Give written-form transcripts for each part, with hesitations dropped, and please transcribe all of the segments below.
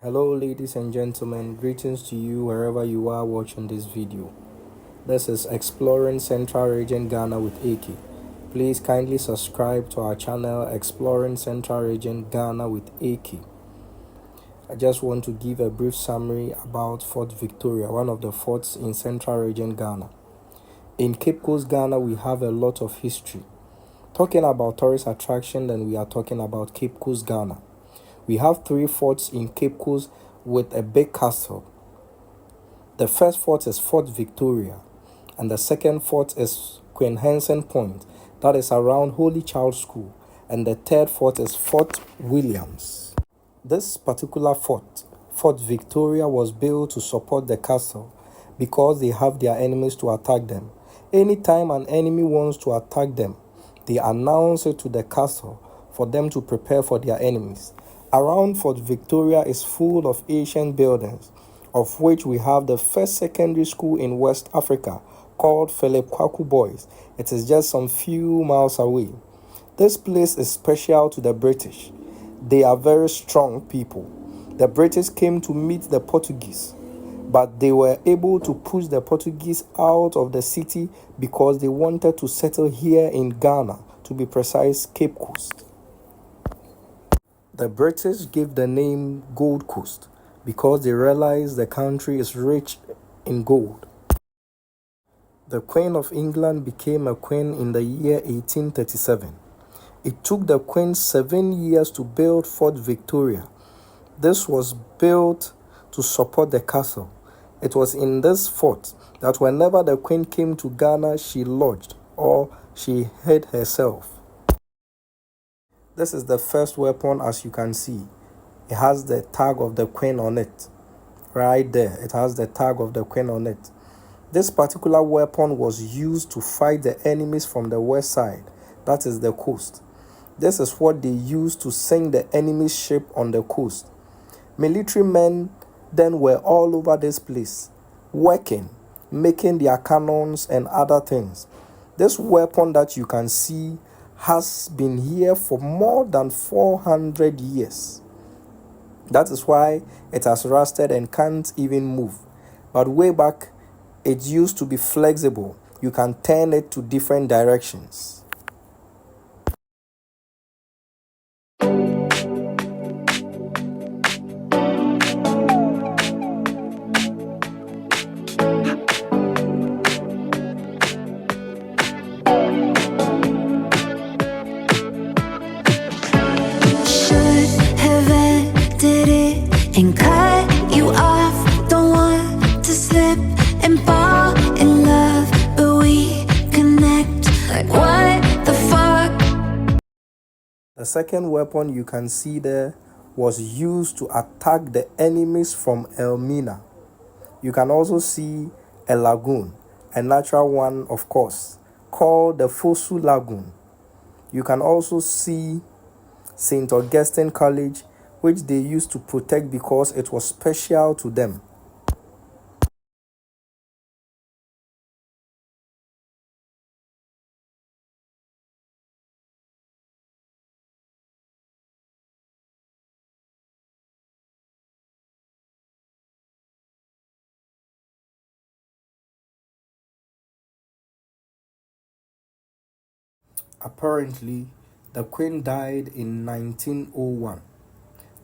Hello ladies and gentlemen, greetings to you wherever you are watching this video. This is Exploring Central Region Ghana with AK. Please kindly subscribe to our channel Exploring Central Region Ghana with AK. I just want to give a brief summary about Fort Victoria, one of the forts in Central Region Ghana. In Cape Coast, Ghana, we have a lot of history. Talking about tourist attraction, then we are talking about Cape Coast, Ghana. We have 3 forts in Cape Coast with a big castle. The first fort is Fort Victoria, and the second fort is Queen Henson Point, that is around Holy Child School, and the third fort is Fort Williams. This particular fort, Fort Victoria, was built to support the castle because they have their enemies to attack them. Anytime an enemy wants to attack them, they announce it to the castle for them to prepare for their enemies. Around Fort Victoria is full of ancient buildings, of which we have the first secondary school in West Africa called Philip Kwaku Boys. It is just some few miles away. This place is special to the British. They are very strong people. The British came to meet the Portuguese, but they were able to push the Portuguese out of the city because they wanted to settle here in Ghana, to be precise, Cape Coast. The British gave the name Gold Coast because they realized the country is rich in gold. The Queen of England became a queen in the year 1837. It took the queen 7 years to build Fort Victoria. This was built to support the castle. It was in this fort that whenever the queen came to Ghana, she lodged or she hid herself. This is the first weapon, as you can see. It has the tag of the queen on it. Right there, it has the tag of the queen on it. This particular weapon was used to fight the enemies from the west side, that is the coast. This is what they used to sink the enemy's ship on the coast. Military men then were all over this place, working, making their cannons and other things. This weapon that you can see has been here for more than 400 years. That is why it has rusted and can't even move. But way back, it used to be flexible. You can turn it to different directions. And cut you off, don't want to slip and fall in love, but we connect like what the fuck. The second weapon you can see there was used to attack the enemies from Elmina. You can also see a lagoon, a natural one of course, called the Fosu Lagoon. You can also see St. Augustine College, which they used to protect because it was special to them. Apparently, the queen died in 1901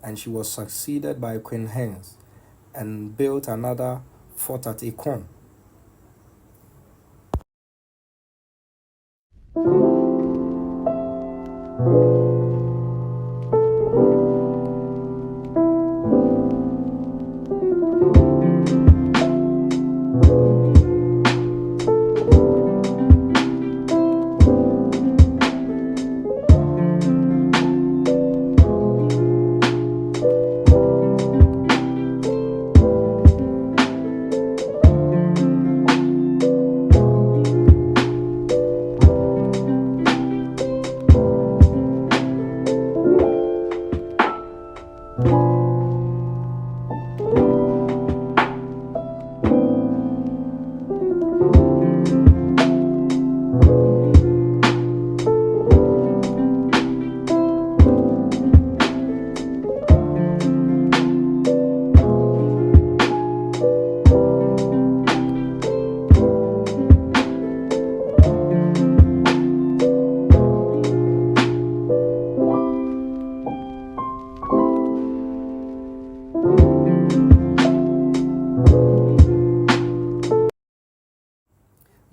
and she was succeeded by Queen Hens and built another fort at Ekon.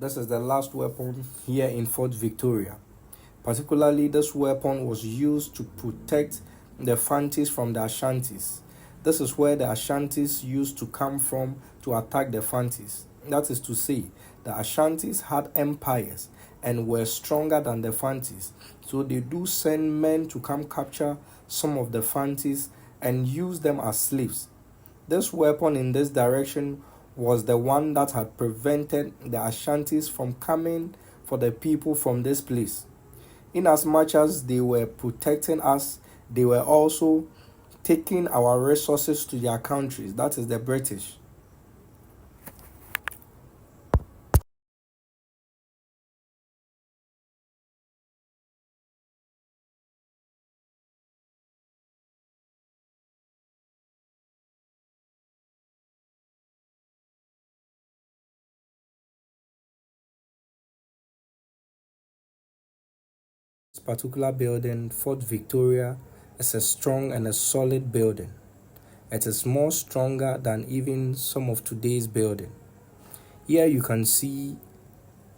This is the last weapon here in Fort Victoria. Particularly, this weapon was used to protect the Fantis from the Ashantis. This is where the Ashantis used to come from to attack the Fantis. That is to say, the Ashantis had empires and were stronger than the Fantis. So they do send men to come capture some of the Fantis and use them as slaves. This weapon in this direction was the one that had prevented the Ashantis from coming for the people from this place. Inasmuch as they were protecting us, they were also taking our resources to their countries, that is the British. This particular building, Fort Victoria, is a strong and a solid building. It is more stronger than even some of today's building. Here you can see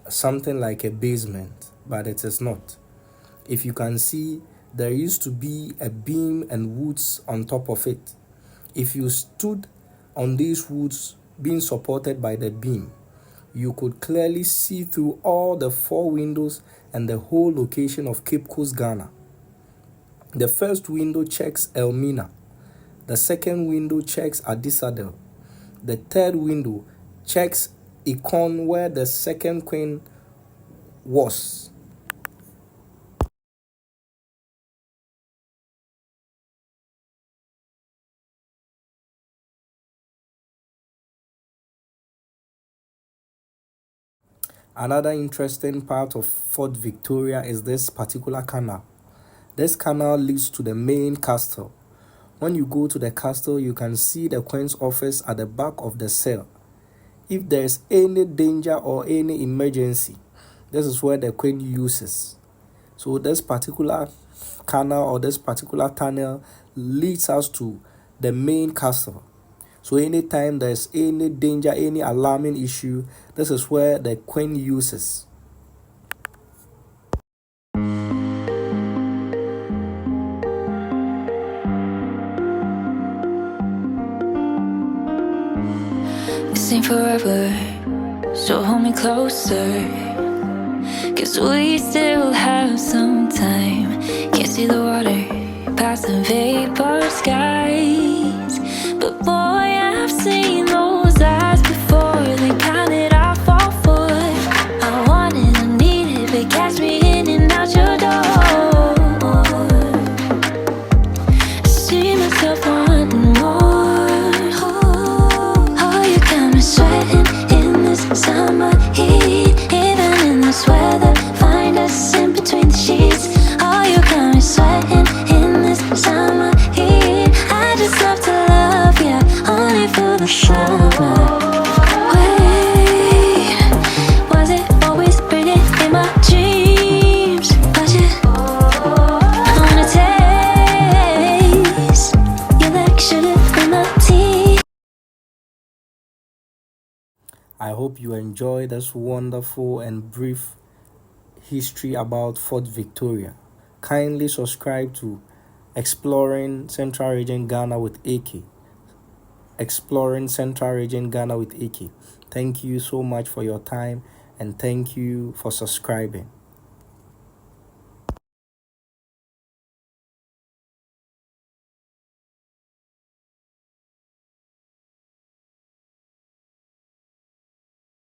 something like a basement, but it is not. If you can see, there used to be a beam and woods on top of it. If you stood on these woods being supported by the beam, you could clearly see through all the 4 windows and the whole location of Cape Coast, Ghana. The first window checks Elmina. The second window checks Adisadel. The third window checks Ikon, where the second queen was. Another interesting part of Fort Victoria is this particular canal. This canal leads to the main castle. When you go to the castle, you can see the Queen's office at the back of the cell. If there is any danger or any emergency, this is where the Queen uses. So this particular canal or this particular tunnel leads us to the main castle. So anytime there's any danger, any alarming issue, this is where the Queen uses. This ain't forever, so hold me closer, 'cause we still have some time. Can't see the water past the vapor skies, but boy, I've seen those eyes before. They counted off all foot. I wanted, I needed, but catch me in and out your door. I see myself wanting more. Oh, you got me sweating in this summer heat. Even in this weather, find us in between the sheets. Oh, you got me sweating in this summer heat. I just love to love you, only for the summer. Wait, was it always pretty in my dreams? Was it? I wanna taste you like sugar in my tea. I hope you enjoy this wonderful and brief history about Fort Victoria. Kindly subscribe to Exploring Central Region Ghana with AK. Exploring Central Region Ghana with AK. Thank you so much for your time and thank you for subscribing.